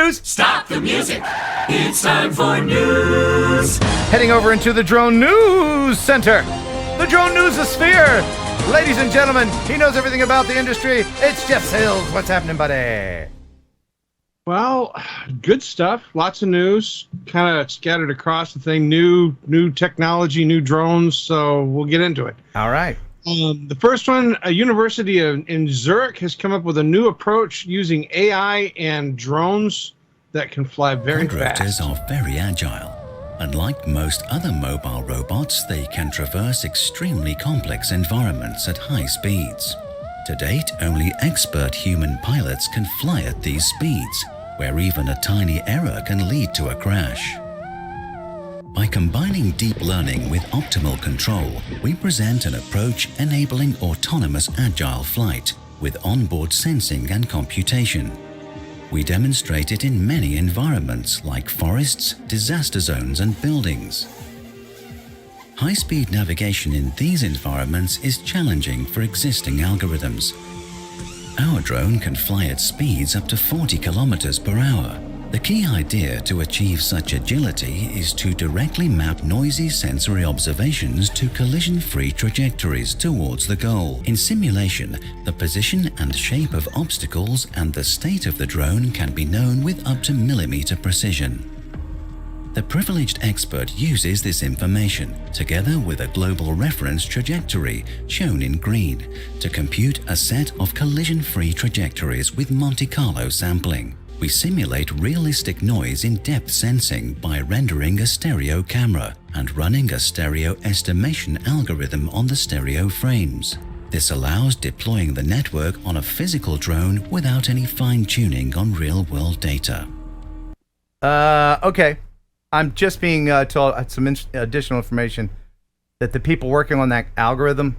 news. Stop the music. It's time for news. Heading over into the Drone News Center. The Drone News-sphere. Ladies and gentlemen, he knows everything about the industry. It's Jeff Sills. What's happening, buddy? Well, good stuff. Lots of news, kind of scattered across the thing. New technology, new drones. So we'll get into it. All right. The first one, a university in Zurich has come up with a new approach using AI and drones that can fly very fast. Quadrotors are very agile. Unlike most other mobile robots, they can traverse extremely complex environments at high speeds. To date, only expert human pilots can fly at these speeds, where even a tiny error can lead to a crash. By combining deep learning with optimal control, we present an approach enabling autonomous agile flight with onboard sensing and computation. We demonstrate it in many environments like forests, disaster zones, and buildings. High-speed navigation in these environments is challenging for existing algorithms. Our drone can fly at speeds up to 40 kilometers per hour. The key idea to achieve such agility is to directly map noisy sensory observations to collision-free trajectories towards the goal. In simulation, the position and shape of obstacles and the state of the drone can be known with up to millimeter precision. The privileged expert uses this information, together with a global reference trajectory, shown in green, to compute a set of collision-free trajectories with Monte Carlo sampling. We simulate realistic noise in depth sensing by rendering a stereo camera and running a stereo estimation algorithm on the stereo frames. This allows deploying the network on a physical drone without any fine-tuning on real-world data. Okay. I'm just being told some additional information that the people working on that algorithm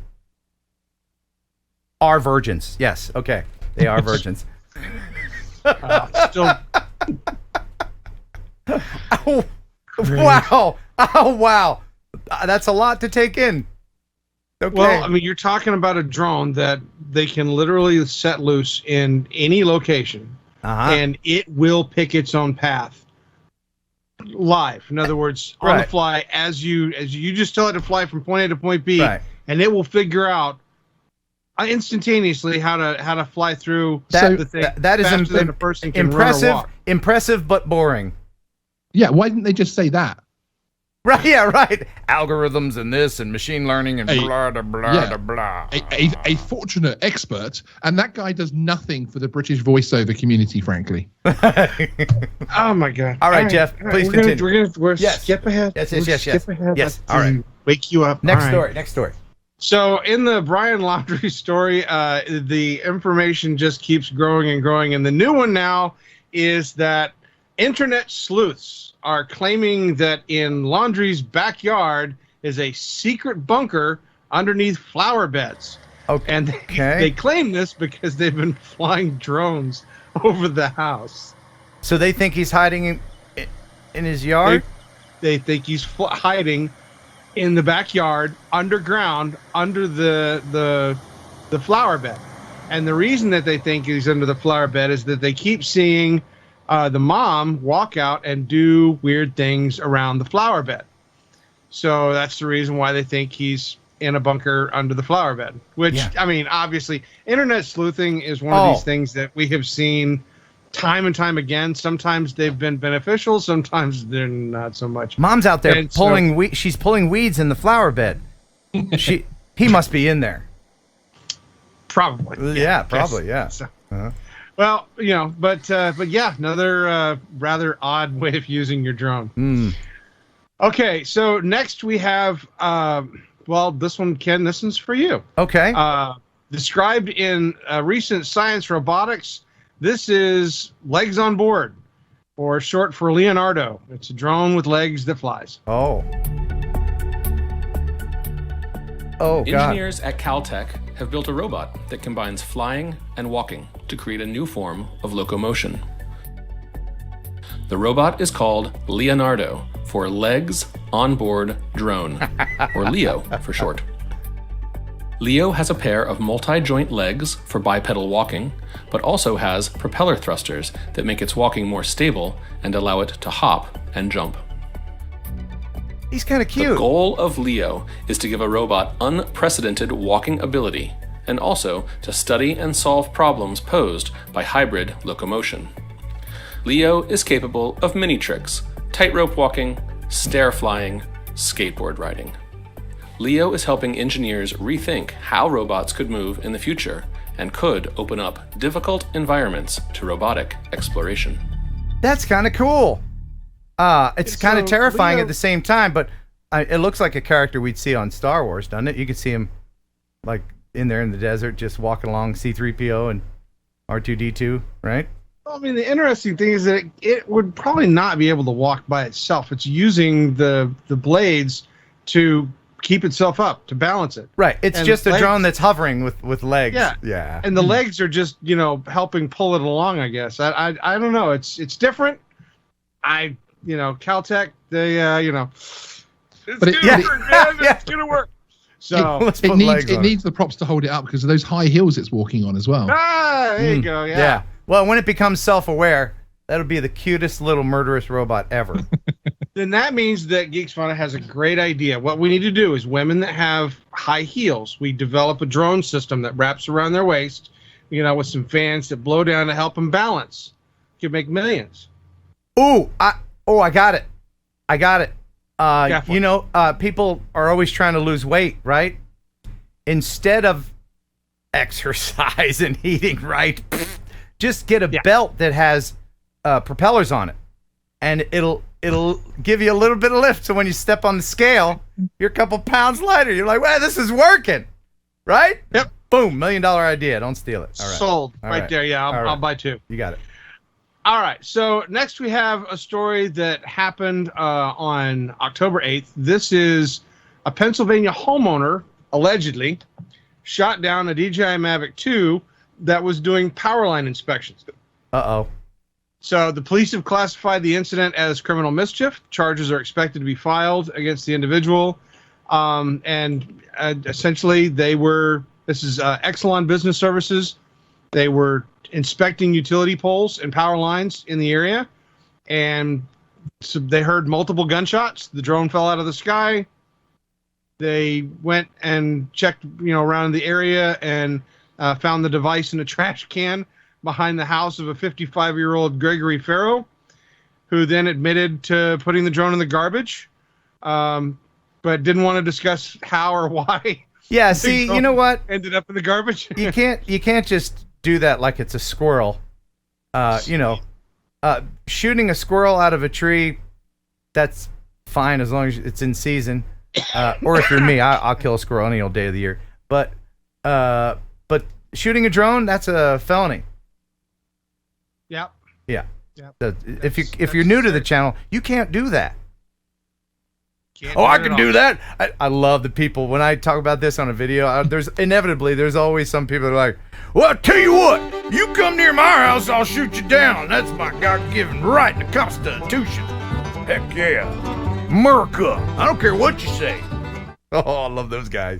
are virgins. Yes, okay. They are virgins. Still, Oh, wow. Oh, wow. That's a lot to take in. Okay. well, I mean, you're talking about a drone that they can literally set loose in any location, and it will pick its own path live. In other words, on the fly, as you just tell it to fly from point A to point B, and it will figure out instantaneously how to fly through the thing. That is faster than a person can run or walk. Impressive, but boring. Yeah, why didn't they just say that? Right, yeah, right. Algorithms and this and machine learning and blah, blah, blah, yeah, blah. A fortunate expert, and that guy does nothing for the British voiceover community, frankly. Oh, my God. All right, Jeff, please continue. We're skip ahead. Yes. Skip ahead. Yes, all right. Wake you up. Next story. So in the Brian Laundrie story, the information just keeps growing and growing. And the new one now is that internet sleuths are claiming that in Laundrie's backyard is a secret bunker underneath flower beds. Okay. And they claim this because they've been flying drones over the house. So they think he's hiding in his yard? They think he's hiding in the backyard, underground, under the flower bed. And the reason that they think he's under the flower bed is that they keep seeing the mom walk out and do weird things around the flower bed. So that's the reason why they think he's in a bunker under the flower bed. Which, I mean, obviously, internet sleuthing is one of these things that we have seen time and time again. Sometimes they've been beneficial, sometimes they're not so much. Mom's out there pulling she's pulling weeds in the flower bed. He must be in there. Probably. Yeah, probably, yeah. So, well, you know, but yeah, another rather odd way of using your drone. Okay, so next we have well, this one, Ken, this one's for you. Okay. Described in recent Science Robotics, this is legs on board, or short for Leonardo. It's a drone with legs that flies. Oh, God. Engineers at Caltech have built a robot that combines flying and walking to create a new form of locomotion. The robot is called Leonardo, for Legs Onboard Drone, or LEO for short. Leo has a pair of multi-joint legs for bipedal walking, but also has propeller thrusters that make its walking more stable and allow it to hop and jump. He's kind of cute. The goal of Leo is to give a robot unprecedented walking ability, and also to study and solve problems posed by hybrid locomotion. Leo is capable of many tricks: tightrope walking, stair flying, skateboard riding. Leo is helping engineers rethink how robots could move in the future and could open up difficult environments to robotic exploration. That's kind of cool. It's kind of terrifying Leo, at the same time, but it looks like a character we'd see on Star Wars, doesn't it? You could see him like in there in the desert, just walking along C-3PO and R2-D2, right? I mean, the interesting thing is that it would probably not be able to walk by itself. It's using the blades to keep itself up, to balance it. Right. It's And just a legs- drone that's hovering with legs. Yeah. Yeah. And the legs are just, helping pull it along, I guess. I don't know. It's different. Caltech, they, it's But gonna work, man. Yeah. It's gonna work. So, Let's It put legs needs on needs the props to hold it up because of those high heels it's walking on as well. there you go. Yeah. Well, when it becomes self-aware, that'll be the cutest little murderous robot ever. Then that means that Geeks Fauna has a great idea. What we need to do is women that have high heels, we develop a drone system that wraps around their waist, with some fans that blow down to help them balance. You can make millions. Ooh, I got it. Yeah, for- People are always trying to lose weight, right? Instead of exercise and eating right, just get a belt that has propellers on it, and it'll give you a little bit of lift. So when you step on the scale, you're a couple pounds lighter. You're like, well, this is working, right? Yep. Boom, $1 million idea. Don't steal it. All right. Sold All right right. there. Yeah, All right. I'll buy two. You got it. All right. So next we have a story that happened on October 8th. This is a Pennsylvania homeowner allegedly shot down a DJI Mavic 2 that was doing power line inspections. Uh-oh. So the police have classified the incident as criminal mischief. Charges are expected to be filed against the individual. Essentially, this is Exelon Business Services. They were inspecting utility poles and power lines in the area. And so they heard multiple gunshots. The drone fell out of the sky. They went and checked, around the area and found the device in a trash can behind the house of a 55-year-old Gregory Farrow, who then admitted to putting the drone in the garbage, but didn't want to discuss how or why. Yeah, see, you know what? Ended up in the garbage. You can't just do that like it's a squirrel. Shooting a squirrel out of a tree, that's fine as long as it's in season. Or if you're me, I'll kill a squirrel any old day of the year. But shooting a drone, that's a felony. Yep. Yeah. Yep. If you're new to the channel, you can't do that. Can't Oh, I it can at do all. that. I love the people when I talk about this on a video. There's always some people that are like, "Well, I tell you what, you come near my house, I'll shoot you down. That's my God-given right in the Constitution." Heck yeah, America. I don't care what you say. Oh, I love those guys.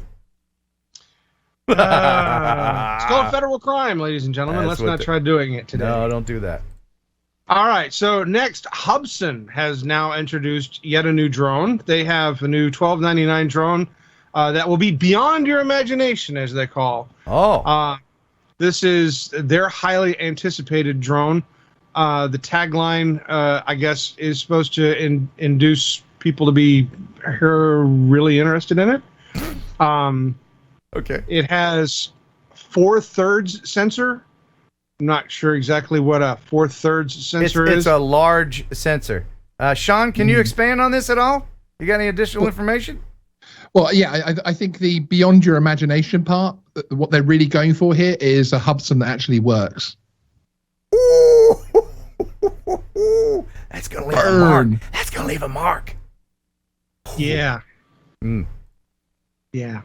It's called federal crime, ladies and gentlemen. That's Let's what not try doing it today. No, don't do that. All right. So next, Hubsan has now introduced yet a new drone. They have a new $12.99 drone that will be beyond your imagination, as they call. Oh, This is their highly anticipated drone. The tagline, I guess, is supposed to induce people to be really interested in it. okay. It has 4/3 sensor. I'm not sure exactly what a 4/3 sensor is. It's a large sensor. Sean, can you expand on this at all? You got any additional information? Well, yeah, I think the beyond your imagination part, what they're really going for here is a Hubsan that actually works. Ooh, that's gonna leave a mark. Burn. That's gonna leave a mark. Yeah. Mm. Yeah.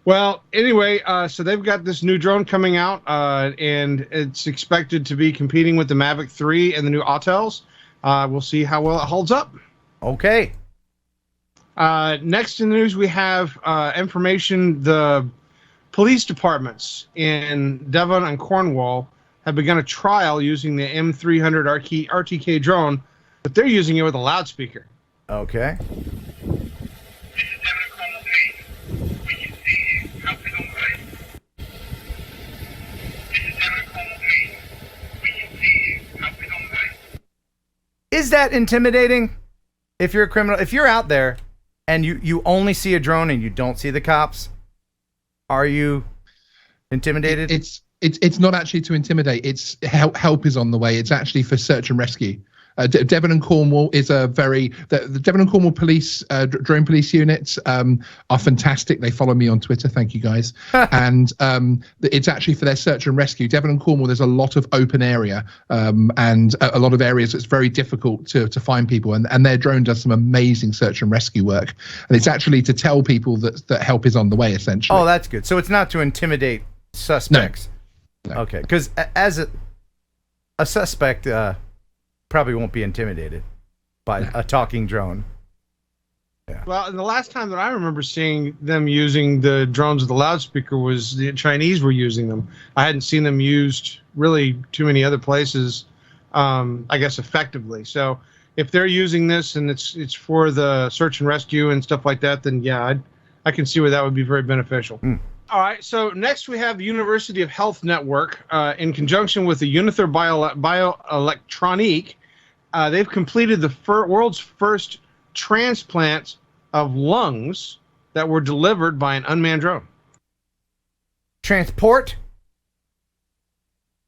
Well, anyway, so they've got this new drone coming out, and it's expected to be competing with the Mavic 3 and the new Autels. We'll see how well it holds up. Okay. Next in the news, we have information. The police departments in Devon and Cornwall have begun a trial using the M300 RTK drone, but they're using it with a loudspeaker. Okay. Is that intimidating? If you're a criminal, if you're out there and you only see a drone and you don't see the cops, are you intimidated? It's not actually to intimidate. It's help is on the way. It's actually for search and rescue. Devon and Cornwall is the Devon and Cornwall police drone police units are fantastic. They follow me on Twitter. Thank you guys. And it's actually for their search and rescue. Devon and Cornwall, there's a lot of open area and a lot of areas that's very difficult to find people. And their drone does some amazing search and rescue work. And it's actually to tell people that help is on the way, essentially. Oh, that's good. So it's not to intimidate suspects. No. Okay, because as a suspect probably won't be intimidated by a talking drone. Yeah. Well, and the last time that I remember seeing them using the drones with the loudspeaker was the Chinese were using them. I hadn't seen them used really too many other places, I guess, effectively. So if they're using this and it's for the search and rescue and stuff like that, then yeah, I can see where that would be very beneficial. All right, so next we have the University of Health Network in conjunction with the Unither Bioelectronique. They've completed the world's first transplant of lungs that were delivered by an unmanned drone. Transport?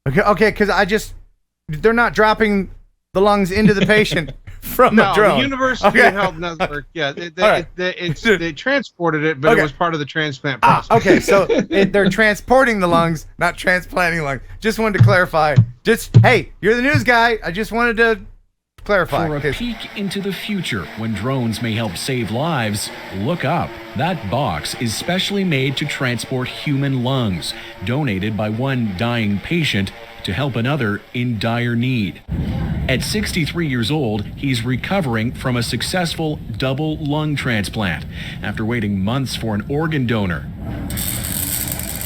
Okay, because they're not dropping the lungs into the patient from the drone. The University of Health Network, yeah, they transported it, but it was part of the transplant process. Okay, so they're transporting the lungs, not transplanting lungs. Just wanted to clarify. Hey, you're the news guy. I just wanted to clarify. For a peek into the future when drones may help save lives, look up. That box is specially made to transport human lungs, donated by one dying patient to help another in dire need. At 63 years old, he's recovering from a successful double lung transplant after waiting months for an organ donor,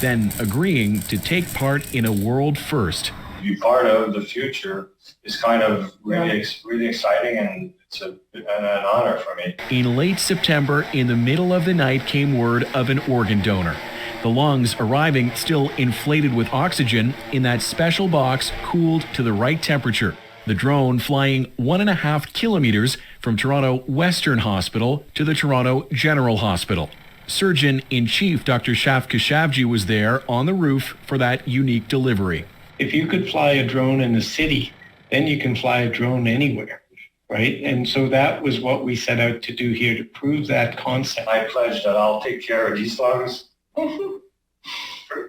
then agreeing to take part in a world first. To be part of the future is kind of really exciting, and it's an honor for me. In late September, in the middle of the night, came word of an organ donor. The lungs arriving still inflated with oxygen in that special box, cooled to the right temperature. The drone flying 1.5 kilometers from Toronto Western Hospital to the Toronto General Hospital. Surgeon-in-Chief Dr. Shaf Khashoggi was there on the roof for that unique delivery. If you could fly a drone in the city, then you can fly a drone anywhere, right? And so that was what we set out to do here, to prove that concept. I pledge that I'll take care of these lungs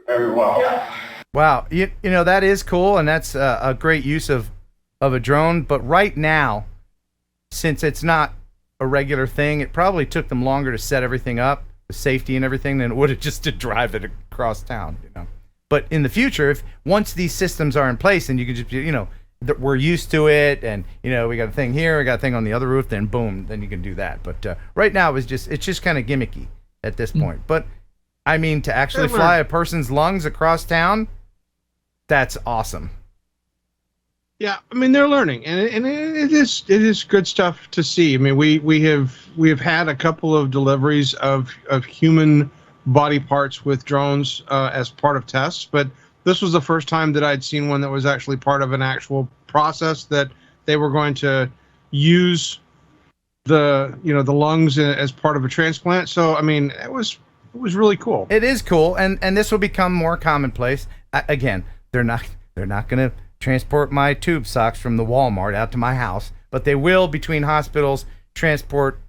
very well. Yeah. Wow, you know, that is cool, and that's a great use of a drone. But right now, since it's not a regular thing, it probably took them longer to set everything up, the safety and everything, than it would have just to drive it across town, you know. But in the future, once these systems are in place, and you can just, you know, we're used to it, and you know, we got a thing here, we got a thing on the other roof, then boom, then you can do that. But right now, it's just kind of gimmicky at this point. But I mean, to actually fly a person's lungs across town, that's awesome. Yeah, I mean, they're learning, and it is good stuff to see. I mean, we have had a couple of deliveries of human body parts with drones as part of tests, but this was the first time that I'd seen one that was actually part of an actual process that they were going to use the lungs as part of a transplant. So I mean, it was really cool. It is cool, and this will become more commonplace. Again, they're not going to transport my tube socks from the Walmart out to my house, but they will, between hospitals, transport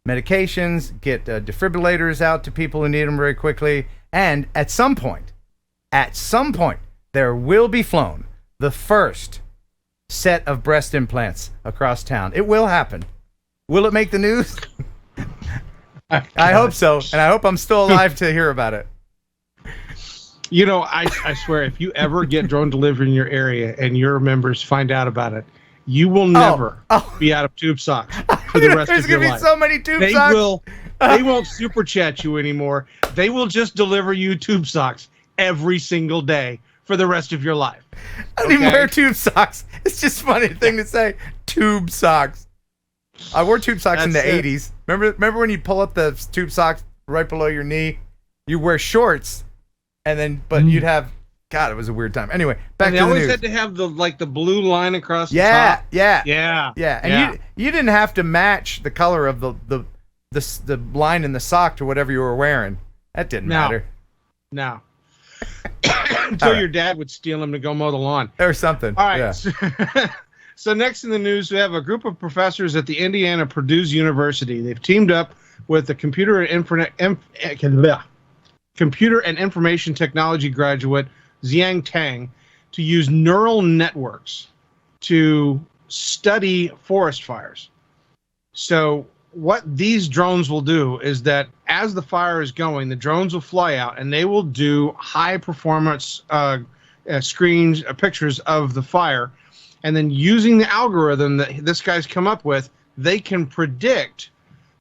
medications, get defibrillators out to people who need them very quickly, and at some point, there will be flown the first set of breast implants across town. It will happen. Will it make the news? I hope so, and I hope I'm still alive to hear about it. You know, I swear, if you ever get drone delivery in your area and your members find out about it, you will never be out of tube socks for the rest of your life. There's going to be so many tube socks. They won't super chat you anymore. They will just deliver you tube socks every single day for the rest of your life. I didn't wear tube socks. It's just a funny thing to say. Tube socks. I wore tube socks in the 80s. Remember when you pull up the tube socks right below your knee? You wear shorts, and then you'd have. God, it was a weird time. Anyway, back to the news. They always had to have the blue line across the top. Yeah. And you didn't have to match the color of the line in the sock to whatever you were wearing. That didn't matter. No. Until your dad would steal them to go mow the lawn. Or something. All right. Yeah. So next in the news, we have a group of professors at the Indiana Purdue University. They've teamed up with the computer and information technology graduate Xiang Tang to use neural networks to study forest fires. So what these drones will do is that as the fire is going, the drones will fly out and they will do high performance screens, pictures of the fire. And then using the algorithm that this guy's come up with, they can predict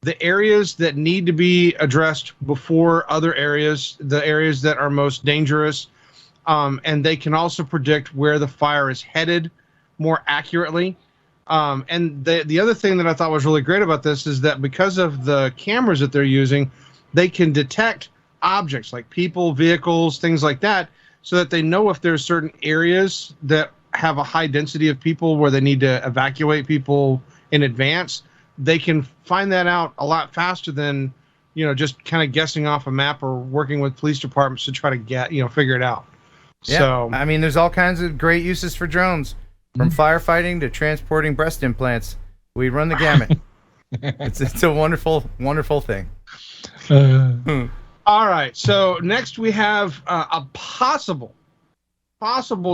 the areas that need to be addressed before other areas, the areas that are most dangerous. And they can also predict where the fire is headed more accurately. And the other thing that I thought was really great about this is that because of the cameras that they're using, they can detect objects like people, vehicles, things like that, so that they know if there's certain areas that have a high density of people where they need to evacuate people in advance. They can find that out a lot faster than, just kind of guessing off a map or working with police departments to try to figure it out. Yeah. So, I mean, there's all kinds of great uses for drones, from firefighting to transporting breast implants. We run the gamut. It's a wonderful, wonderful thing. All right. So next we have a possible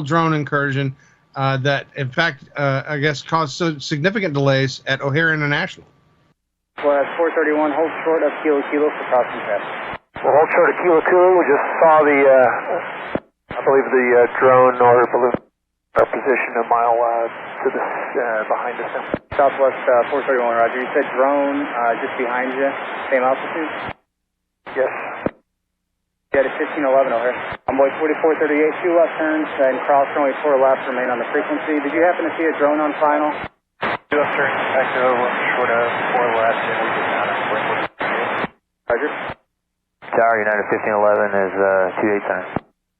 drone incursion that, in fact, I guess caused significant delays at O'Hare International. Well, 431, hold short of Kilo Kilo for crossing path. Well, hold short of Kilo Kilo. We just saw I believe the drone or balloon are positioned a mile to the behind us now. Southwest 431, Roger. You said drone just behind you, same altitude? Yes. Yeah, to 1511 O'Hare. Boy 4438, 2 left turns and cross runway 4 left, remain on the frequency. Did you happen to see a drone on final? 2 left turn, back over, short of 4 left, and we just found a Roger. Tower United 1511 is 28 center.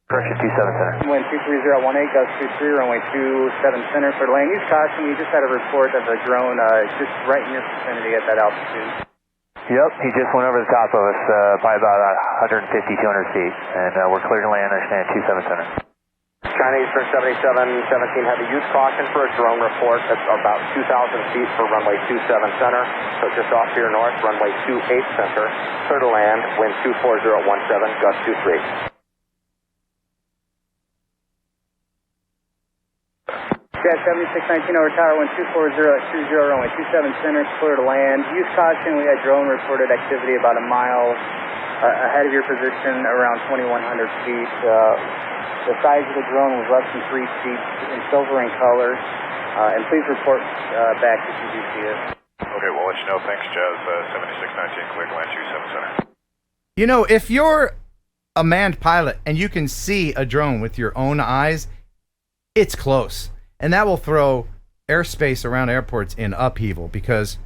Correction 27 center. Wind 23018, gust 23, runway 27 center for land use caution. We just had a report of a drone just right in your vicinity at that altitude. Yep, he just went over the top of us by about 150, 200 feet, and we're clear to land, understand 27 center. China Eastern 7717, have a use caution for a drone report that's about 2,000 feet for runway 27 center, so just off to your north, runway 28 center, clear to land, wind 24017, gust 23. Jet 7619 over tower, wind 240 at 20, runway 27 center, clear to land. Use caution, we had drone reported activity about a mile ahead of your position, around 2,100 feet. The size of the drone was less than 3 feet in silver in color. And please report back if you do see it. Okay, we'll let you know. Thanks, Jazz. 7619, clear to land 27 center. If you're a manned pilot and you can see a drone with your own eyes, it's close. And that will throw airspace around airports in upheaval, because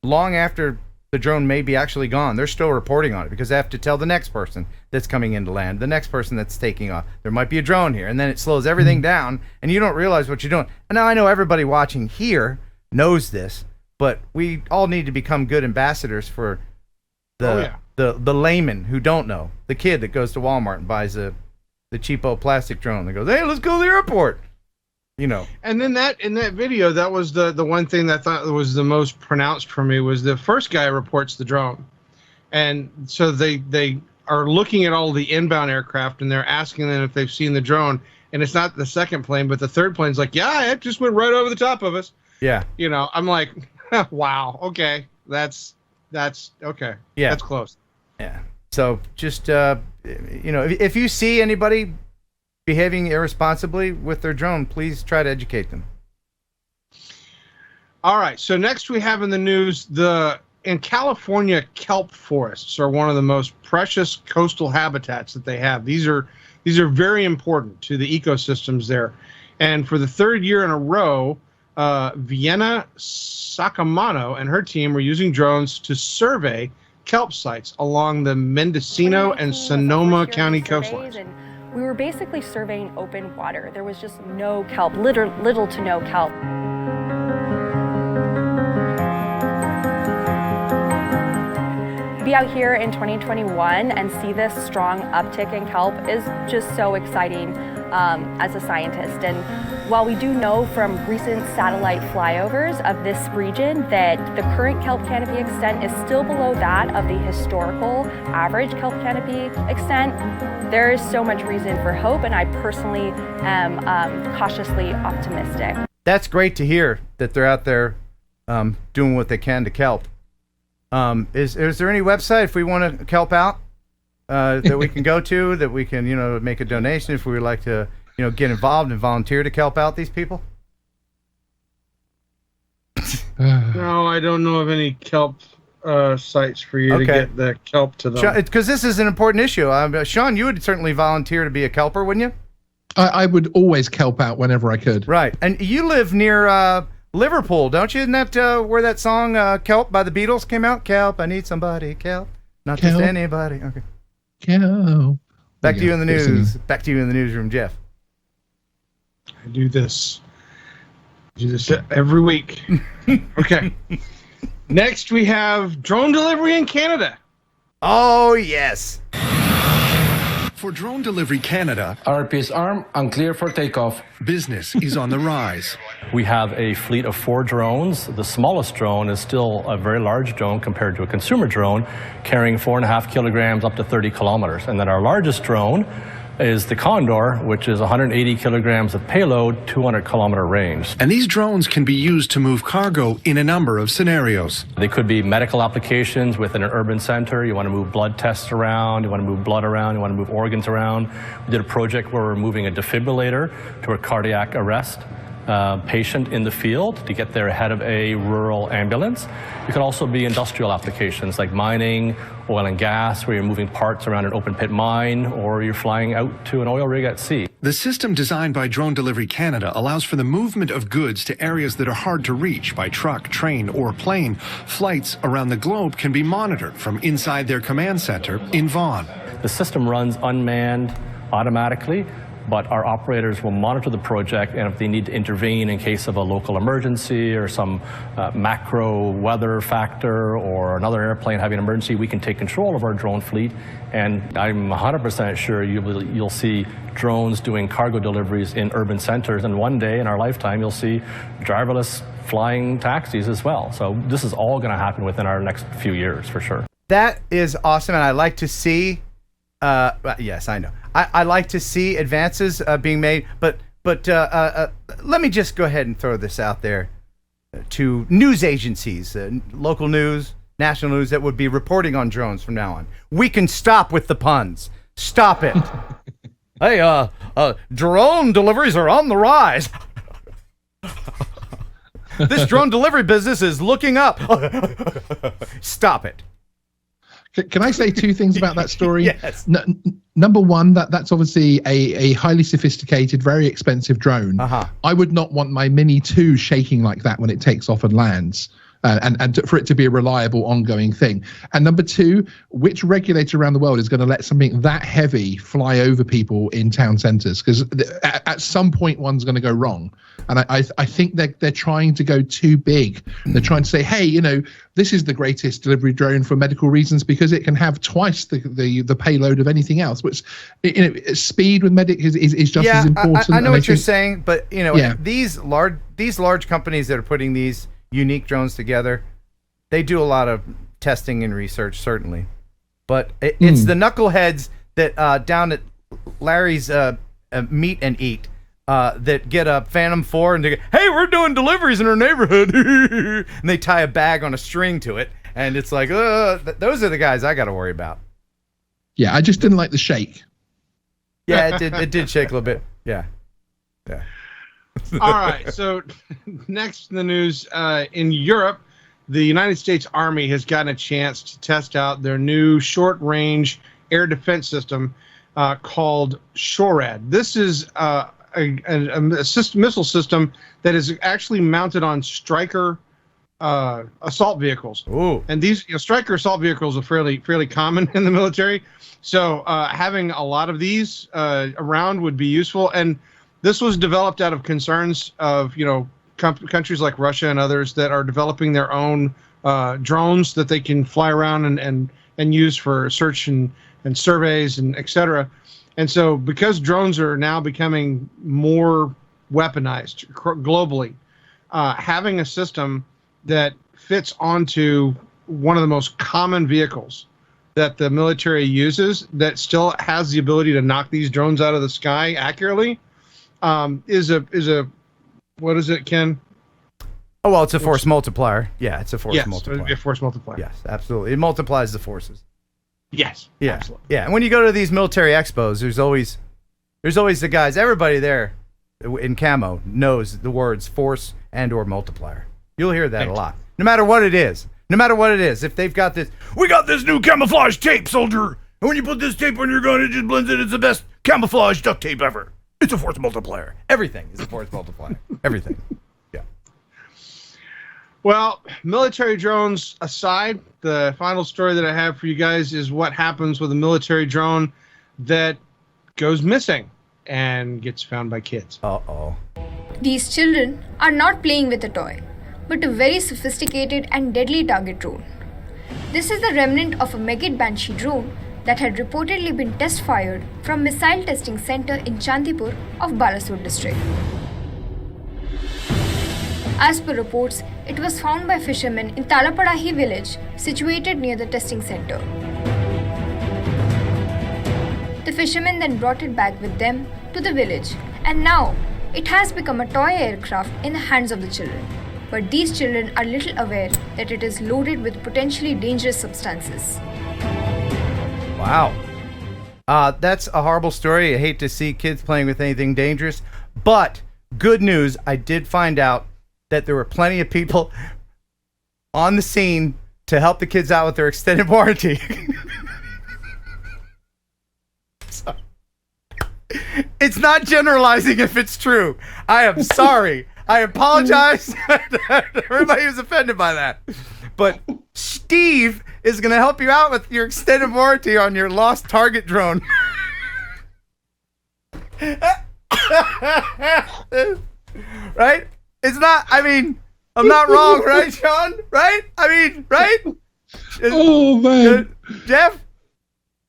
long after the drone may be actually gone, they're still reporting on it, because they have to tell the next person that's coming into land, the next person that's taking off, there might be a drone here, and then it slows everything down, and you don't realize what you're doing. And now I know everybody watching here knows this, but we all need to become good ambassadors for the layman who don't know, the kid that goes to Walmart and buys the cheapo plastic drone that goes, hey, let's go to the airport. And then in that video, that was the one thing that I thought was the most pronounced for me, was the first guy reports the drone. And so they are looking at all the inbound aircraft and they're asking them if they've seen the drone. And it's not the second plane, but the third plane's like, yeah, it just went right over the top of us. Yeah. I'm like, wow, okay. That's okay. Yeah. That's close. Yeah. So just, if you see anybody behaving irresponsibly with their drone, please try to educate them. All right. So next we have in the news the in California, kelp forests are one of the most precious coastal habitats that they have. These are very important to the ecosystems there. And for the third year in a row, Vienna Sacamano and her team were using drones to survey kelp sites along the Mendocino and Sonoma County coastlines. And we were basically surveying open water. There was just no kelp, little to no kelp. To be out here in 2021 and see this strong uptick in kelp is just so exciting as a scientist. And while we do know from recent satellite flyovers of this region that the current kelp canopy extent is still below that of the historical average kelp canopy extent, there is so much reason for hope, and I personally am cautiously optimistic. That's great to hear that they're out there doing what they can to kelp. Is there any website if we want to kelp out that we can go to, that we can make a donation if we would like to get involved and volunteer to kelp out these people? No, I don't know of any kelp sites for you to get the kelp to them. Because this is an important issue. Sean, you would certainly volunteer to be a kelper, wouldn't you? I would always kelp out whenever I could. Right. And you live near Liverpool, don't you? Isn't that where that song Kelp by the Beatles came out? Kelp, I need somebody. Kelp, not Kelp. just anybody. Okay. Kelp. Back to you in the news. Back to you in the newsroom, Jeff. I do this every week. Okay. Next, we have drone delivery in Canada. Oh, yes. For Drone Delivery Canada, RPS arm, unclear for takeoff. Business is on the rise. We have a fleet of 4 drones. The smallest drone is still a very large drone compared to a consumer drone, carrying 4.5 kilograms up to 30 kilometers. And then our largest drone is the Condor, which is 180 kilograms of payload, 200-kilometer range. And these drones can be used to move cargo in a number of scenarios. They could be medical applications within an urban center. You want to move blood tests around, you want to move blood around, you want to move organs around. We did a project where we're moving a defibrillator to a cardiac arrest patient in the field to get there ahead of a rural ambulance. It could also be industrial applications like mining, oil and gas, where you're moving parts around an open pit mine, or you're flying out to an oil rig at sea. The system designed by Drone Delivery Canada allows for the movement of goods to areas that are hard to reach by truck, train, or plane. Flights around the globe can be monitored from inside their command center in Vaughan. The system runs unmanned automatically, but our operators will monitor the project, and if they need to intervene in case of a local emergency or some macro weather factor or another airplane having an emergency, we can take control of our drone fleet. And I'm 100% sure you'll see drones doing cargo deliveries in urban centers, and one day in our lifetime you'll see driverless flying taxis as well. So this is all going to happen within our next few years for sure. That is awesome, and I like to see yes, I know. I like to see advances being made, but let me just go ahead and throw this out there to news agencies, local news, national news that would be reporting on drones from now on. We can stop with the puns. Stop it. Hey, drone deliveries are on the rise. This drone delivery business is looking up. Stop it. Can I say 2 things about that story? Yes. Number one, that's obviously a highly sophisticated, very expensive drone. I would not want my Mini 2 shaking like that when it takes off and lands. And for it to be a reliable, ongoing thing. And number 2, which regulator around the world is going to let something that heavy fly over people in town centers? Because at some point, one's going to go wrong. And I think they're trying to go too big. They're trying to say, hey, this is the greatest delivery drone for medical reasons because it can have twice the payload of anything else. Which, speed with medic is just as important. I know what you're saying, but these large companies that are putting these unique drones together, they do a lot of testing and research, certainly, but it's the knuckleheads that down at Larry's Meet and Eat that get a Phantom 4 and they go, hey, we're doing deliveries in our neighborhood, and they tie a bag on a string to it, and it's like those are the guys I got to worry about. I just didn't like the shake. It did shake a little bit. Yeah. All right, so next in the news, in Europe, the United States Army has gotten a chance to test out their new short-range air defense system called SHORAD. This is a missile system that is actually mounted on Stryker assault vehicles. Ooh. And these Stryker assault vehicles are fairly common in the military. So having a lot of these around would be useful. And this was developed out of concerns of countries like Russia and others that are developing their own drones that they can fly around and use for search and surveys and et cetera. And so because drones are now becoming more weaponized globally, having a system that fits onto one of the most common vehicles that the military uses that still has the ability to knock these drones out of the sky accurately is a what is it, Ken? Oh, well, it's a force multiplier. Yeah, it's a force multiplier. Yes, a force multiplier. Yes, absolutely. It multiplies the forces. Yes. Yeah. Absolutely. Yeah. And when you go to these military expos, there's always the guys, everybody there in camo knows the words force and or multiplier. You'll hear that a lot. No matter what it is. No matter what it is. If they've got this, we got this new camouflage tape, soldier. And when you put this tape on your gun, it just blends in. It's the best camouflage duct tape ever. It's a force multiplier. Everything is a force multiplier. Everything. Yeah. Well, military drones aside, the final story that I have for you guys is what happens with a military drone that goes missing and gets found by kids. Uh-oh. These children are not playing with a toy, but a very sophisticated and deadly target drone. This is the remnant of a Megid Banshee drone that had reportedly been test-fired from Missile Testing Center in Chandipur of Balasore district. As per reports, it was found by fishermen in Talapadahi village situated near the testing center. The fishermen then brought it back with them to the village, and now it has become a toy aircraft in the hands of the children. But these children are little aware that it is loaded with potentially dangerous substances. Wow. That's a horrible story. I hate to see kids playing with anything dangerous. But good news, I did find out that there were plenty of people on the scene to help the kids out with their extended warranty. So, it's not generalizing if it's true. I am sorry. I apologize to everybody who's offended by that. But Steve is going to help you out with your extended warranty on your lost target drone. Right? It's not, I mean, I'm not wrong, right, Sean? Right? I mean, right? Oh, man. Jeff?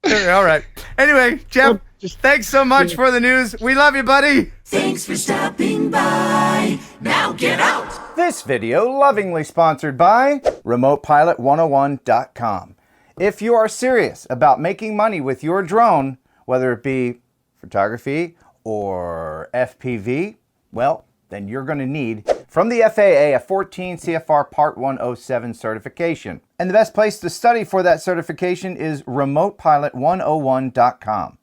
All right. Anyway, Jeff, thanks so much for the news. We love you, buddy. Thanks for stopping by. Now get out. This video lovingly sponsored by RemotePilot101.com. If you are serious about making money with your drone, whether it be photography or FPV, well, then you're going to need from the FAA a 14 CFR Part 107 certification. And the best place to study for that certification is RemotePilot101.com.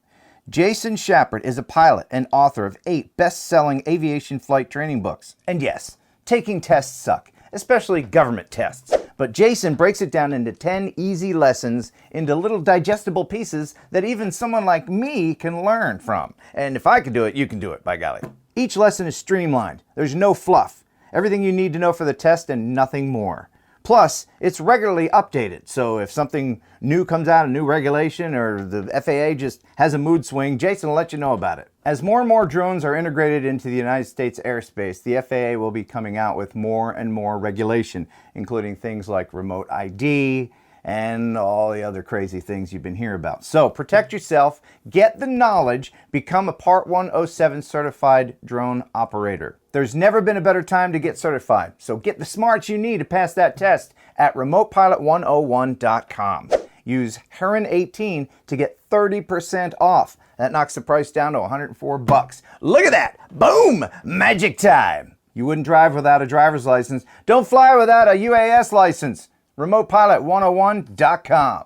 Jason Shepard is a pilot and author of 8 best-selling aviation flight training books. And yes, taking tests suck, especially government tests. But Jason breaks it down into 10 easy lessons into little digestible pieces that even someone like me can learn from. And if I can do it, you can do it, by golly. Each lesson is streamlined. There's no fluff. Everything you need to know for the test and nothing more. Plus, it's regularly updated, so if something new comes out, a new regulation, or the FAA just has a mood swing, Jason will let you know about it. As more and more drones are integrated into the United States airspace, the FAA will be coming out with more and more regulation, including things like remote ID and all the other crazy things you've been hearing about. So protect yourself, get the knowledge, become a Part 107 certified drone operator. There's never been a better time to get certified, so get the smarts you need to pass that test at RemotePilot101.com. Use Heron 18 to get 30% off. That knocks the price down to $104. Look at that! Boom! Magic time! You wouldn't drive without a driver's license. Don't fly without a UAS license. RemotePilot101.com.